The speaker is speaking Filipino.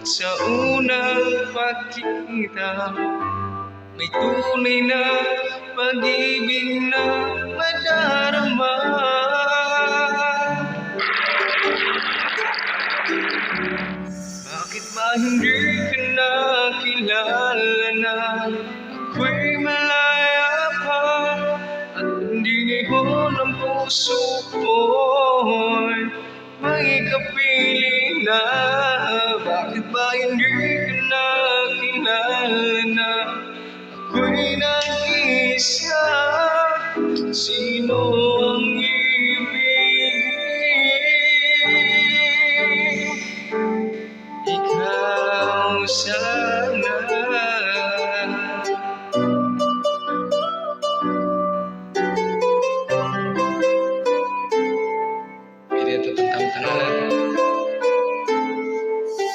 Sa unang pagkita, may tunay na pag-ibig na madarama. Bakit ba hindi ka na kilala na ako'y malaya pa at hindi ngayon ang puso ko'y may kapiling na? Bakit ba hindi ka na kilala na ako'y nag-iisa? Sino ang ibigin? Ikaw sana.